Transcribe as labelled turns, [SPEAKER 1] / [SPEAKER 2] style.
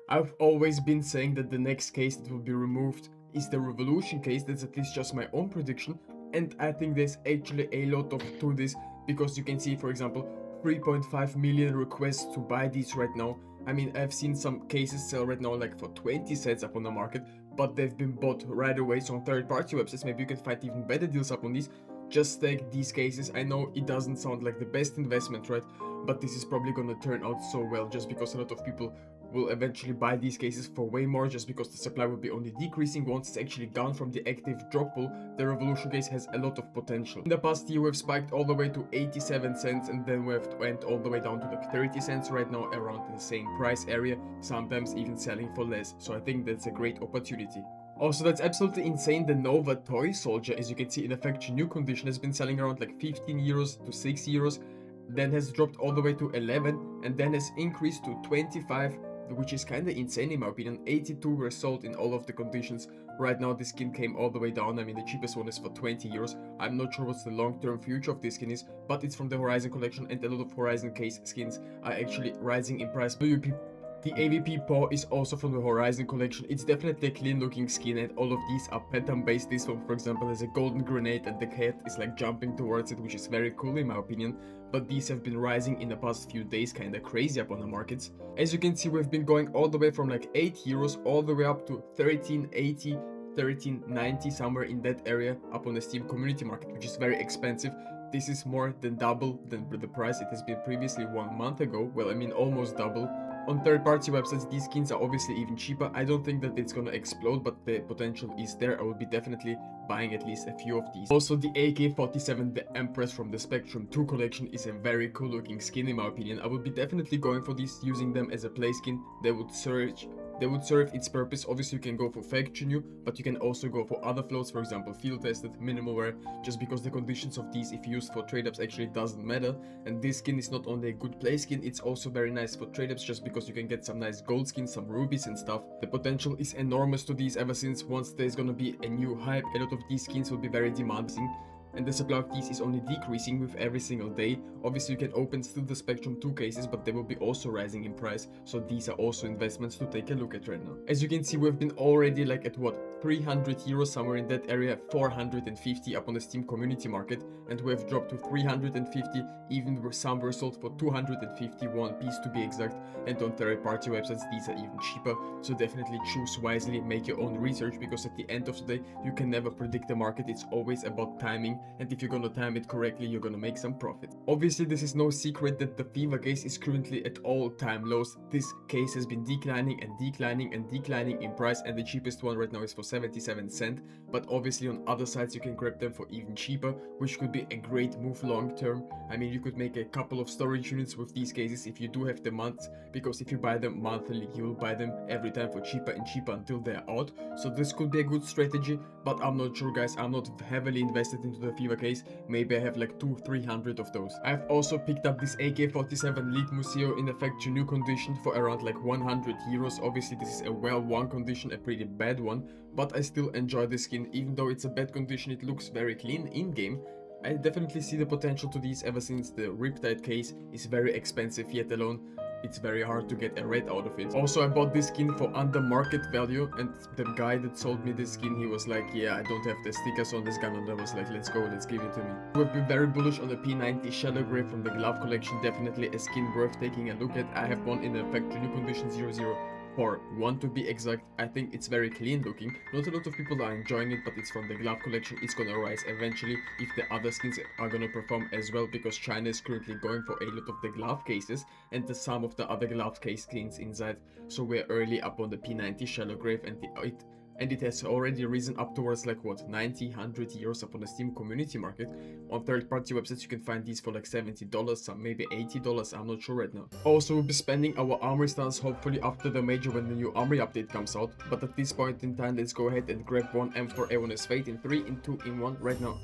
[SPEAKER 1] I've always been saying that the next case that will be removed is the revolution case. That's at least just my own prediction, and I think there's actually a lot of to this, because you can see, for example, 3.5 million requests to buy these right now. I mean, I've seen some cases sell right now like for 20 cents up on the market, but they've been bought right away. So on third-party websites, maybe you can find even better deals up on these. Just take these cases. I know it doesn't sound like the best investment, right? But this is probably gonna turn out so well, just because a lot of people will eventually buy these cases for way more, just because the supply will be only decreasing once it's actually gone from the active drop pool. The revolution case has a lot of potential. In the past year, we've spiked all the way to 87 cents, and then we've went all the way down to like 30 cents right now, around the same price area, sometimes even selling for less. So I think that's a great opportunity. Also, that's absolutely insane. The Nova toy soldier, as you can see in a factory new condition, has been selling around like 15 euros to 6 euros, then has dropped all the way to 11, and then has increased to 25, which is kind of insane in my opinion. 82 were sold in all of the conditions. Right now this skin came all the way down. I mean, the cheapest one is for 20 euros. I'm not sure what's the long-term future of this skin is, but it's from the Horizon collection, and a lot of Horizon case skins are actually rising in price. The AVP paw is also from the Horizon collection. It's definitely a clean looking skin, and all of these are pattern based. This one, for example, has a golden grenade and the cat is like jumping towards it, which is very cool in my opinion. But these have been rising in the past few days, kinda crazy up on the markets. As you can see, we've been going all the way from like 8 euros all the way up to 13.80, 13.90, somewhere in that area up on the Steam community market, which is very expensive. This is more than double than the price it has been previously 1 month ago. Well, I mean, almost double. On third-party websites, these skins are obviously even cheaper. I don't think that it's gonna explode, but the potential is there. I will be definitely buying at least a few of these. Also, the AK-47, the Empress from the Spectrum 2 collection, is a very cool looking skin in my opinion. I would be definitely going for these, using them as a play skin. They would serve its purpose. Obviously, you can go for factory new, but you can also go for other floats, for example, field tested, minimal wear, just because the conditions of these, if used for trade-ups, actually doesn't matter. And this skin is not only a good play skin, it's also very nice for trade-ups, just because you can get some nice gold skins, some rubies and stuff. The potential is enormous to these, ever since once there's gonna be a new hype, a lot of these skins will be very demanding, and the supply of these is only decreasing with every single day. Obviously, you can open still the Spectrum 2 cases, but they will be also rising in price, so these are also investments to take a look at right now. As you can see, we've been already like at what, 300 euros, somewhere in that area, 450 up on the Steam community market, and we have dropped to 350, even some were sold for 251 piece to be exact, and on third-party websites these are even cheaper. So definitely choose wisely, make your own research, because at the end of the day you can never predict the market. It's always about timing, and if you're gonna time it correctly, you're gonna make some profit. Obviously, this is no secret that the Fever case is currently at all-time lows. This case has been declining and declining and declining in price, and the cheapest one right now is for 77 cents, but obviously on other sites you can grab them for even cheaper, which could be a great move long term. I mean, you could make a couple of storage units with these cases if you do have the months, because if you buy them monthly, you will buy them every time for cheaper and cheaper until they're out. So this could be a good strategy, but I'm not sure, guys. I'm not heavily invested into the Fever case. Maybe I have like 200-300 of those. I've also picked up this AK-47 Leet Museo in a factory new condition for around like 100 euros. Obviously, this is a well-worn condition, a pretty bad one, but I still enjoy the skin. Even though it's a bad condition, it looks very clean in-game. I definitely see the potential to these, ever since the Riptide case is very expensive, yet alone it's very hard to get a red out of it. Also, I bought this skin for under market value, and the guy that sold me this skin, he was like, yeah, I don't have the stickers on this gun, and I was like, let's go, let's give it to me. We've been very bullish on the P90 Shadow Grey from the glove collection. Definitely a skin worth taking a look at. I have one in a factory new condition 001 to be exact. I think it's very clean looking. Not a lot of people are enjoying it, but it's from the glove collection. It's gonna rise eventually if the other skins are gonna perform as well, because China is currently going for a lot of the glove cases and the some of the other glove case skins inside. So we're early up on the P90 Shallow Grave, and it has already risen up towards like what, 90-100 euros up on the Steam community market. On third-party websites you can find these for like $70, some maybe $80, I'm not sure right now. Also, we'll be spending our armory stance hopefully after the major, when the new armory update comes out, but at this point in time, let's go ahead and grab one M4A1S Fate in 3, in 2, in 1 right now.